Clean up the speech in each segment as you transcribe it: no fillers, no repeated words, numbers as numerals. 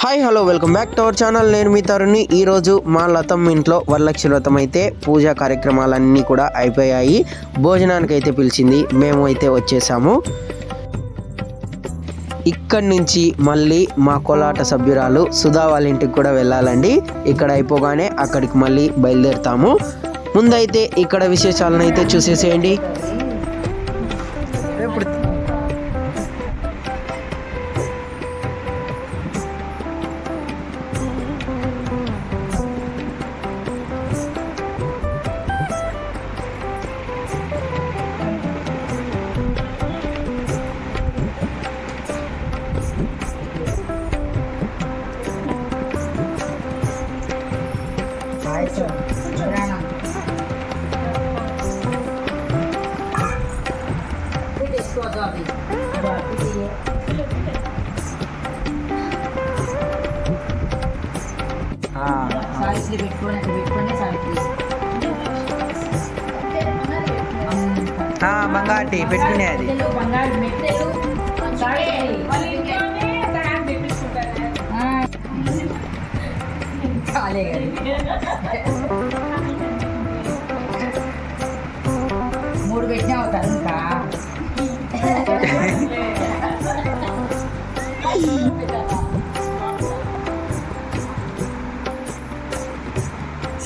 Hi hello welcome back to our channel. నేను మీ తరుణ్ని. ఈరోజు మా లతమ్మ ఇంట్లో వరలక్ష్మి వ్రతం అయితే పూజా కార్యక్రమాలన్నీ కూడా అయిపోయాయి. భోజనానికి అయితే పిలిచింది, మేము అయితే వచ్చేసాము. ఇక్కడి నుంచి మళ్ళీ మా కోలాట సభ్యురాలు సుధా వాళ్ళ ఇంటికి కూడా వెళ్ళాలండి. ఇక్కడ అయిపోగానే అక్కడికి మళ్ళీ బయలుదేరుతాము. ముందైతే ఇక్కడ విశేషాలను అయితే చూసేసేయండి. బంగాటి పెట్టుకునేది మూడు పెట్టినా అవుతారు ఇంకా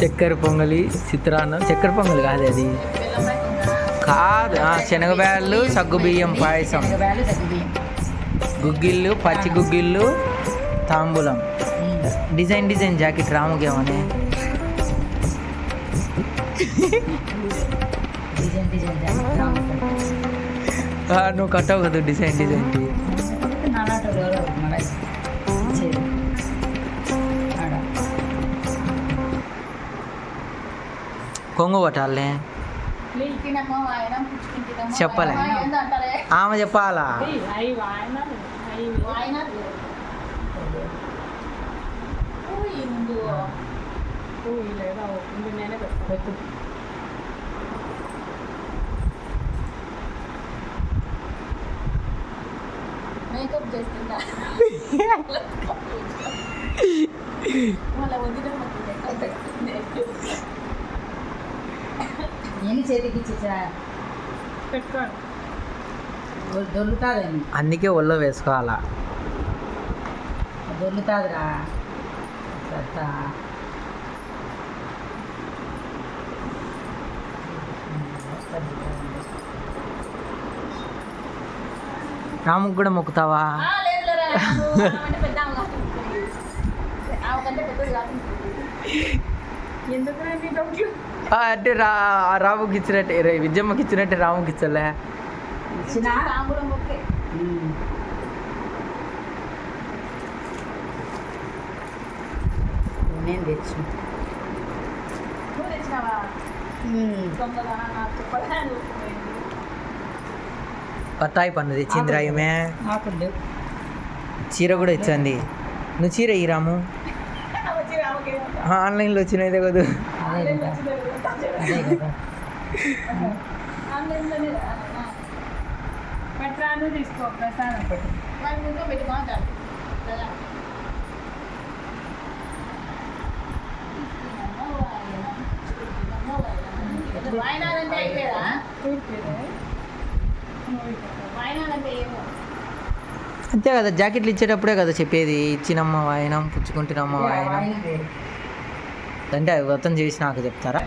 చక్కెర పొంగలి, చిత్రాన్నం. చక్కెర పొంగలి కాదు, అది కాదు, శనగబ్యాళ్ళు, సగ్గుబియ్యం పాయసం, గుగ్గిళ్ళు, పచ్చి గుగ్గిళ్ళు, తాంబూలం. డిజైన్ డిజైన్ జాకెట్ రాముకేమని నువ్వు కట్టవు కదా డిజైన్ డిజైన్. కొంగు పట్టాలే చెప్పలే, ఆమె చెప్పాలా. మేకప్ చేస్తుందా ఎన్ని చేతికి దొరుకుతుందని అందుకే ఒళ్ళో వేసుకోవాలా. దొరుకుతుందిరా రాముకు కూడా మొక్కుతావా? అంటే రాముకి ఇచ్చినట్టే, విజయమ్మకి ఇచ్చినట్టే రాముకి ఇచ్చలే. నేను తెచ్చు బత్తాయి పన్ను తెచ్చిందిరా ఈమె. చీర కూడా ఇచ్చండి. నువ్వు చీర ఈ రాము ఆన్లైన్లో వచ్చినదే కదా. అంతే కదా, జాకెట్లు ఇచ్చేటప్పుడే కదా చెప్పేది, ఇచ్చినమ్మ వాయనం పుచ్చుకుంటున్నమ్మ వాయనం అంటే వ్రతం చేసి నాకు చెప్తారా?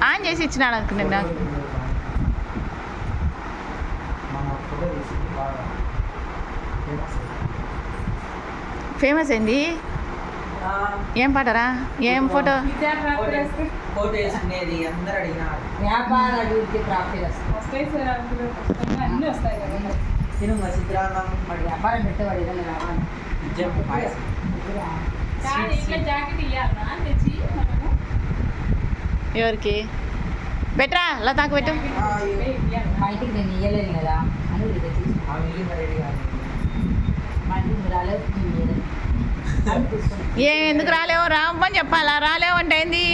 ఆన్ చేసి ఇచ్చినాడు అనుకున్నాను నాకు. ఫేమస్ ఏంది? ఏం పాటరా? ఏం ఫోటో? ఫోటో వేసుకునేది అందరూ అడిగినారు. వ్యాపార అభివృద్ధి ప్రాప్తి తిరుమ చిత్రాన్నం, వ్యాపారం పెట్టేవాడు ఏదైనా రావాలి. పాయసం. ఎవరికి బెటరా? లతాకు పెట్టు. మా ఇంటికి నేను ఇయ్యలేను కదా అని మా ఇంటికి రాలేదు. ఎందుకు రాలేవు? రామని చెప్పాలా? రాలేవు అంటే ఏంది?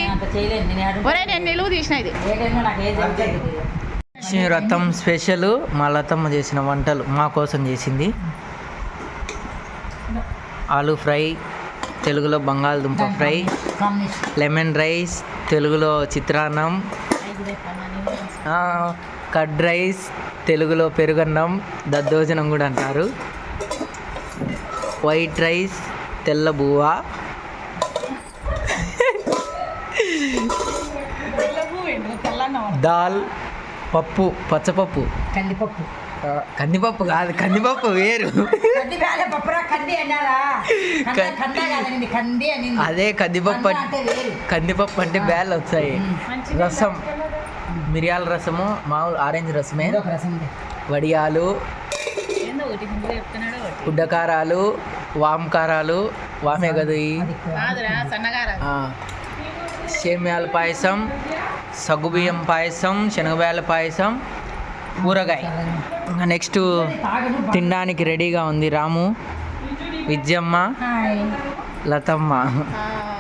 ఒరే నేను నిలువు తీసిన ఇది. లక్ష్మీ వ్రతం స్పెషల్ మా లతమ్మ చేసిన వంటలు మా కోసం చేసింది. ఆలూ ఫ్రై, తెలుగులో బంగాళదుంప ఫ్రై. కాంబినేషన్ లెమన్ రైస్, తెలుగులో చిత్రాన్నం. కర్డ్ రైస్, తెలుగులో పెరుగన్నం, దద్దోజనం కూడా అంటారు. వైట్ రైస్, తెల్ల బువ్వ. దాల్, పప్పు, పచ్చపప్పు. కందిపప్పు కందిపప్పు కాదు, కందిపప్పు వేరు. కంది వేలే పప్పురా, కంది అన్నారా? కంద కాదండి, కంది అని. అదే కందిపప్పు అంటే వేరు. కందిపప్పు అంటే బ్యాళ్ళు వచ్చాయి. రసం, మిరియాల రసము, మామూలు ఆరెంజ్ రసమే. ఒక రసం ఉంది. వడియాలు, ఉడ్డకారాలు, వామకారాలు. వామే కదా ఇవి. సేమ్యాల పాయసం, సగ్గుబియ్యం పాయసం, శనగబేళ్ళ పాయసం, ఊరగాయ. ఇంకా నెక్స్ట్ తినడానికి రెడీగా ఉంది రాము, విద్యమ్మ, హాయ్. లతమ్మ.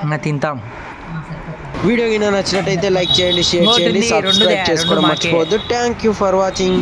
ఇంకా తింటాం. వీడియో కింద నచ్చినట్టయితే లైక్ చేయండి, షేర్ చేయండి, ఇంకోటి ఉంది, సబ్స్క్రైబ్ రెండు చేసుకోవడం మాకే. మర్చిపోవద్దు. Thank you for watching.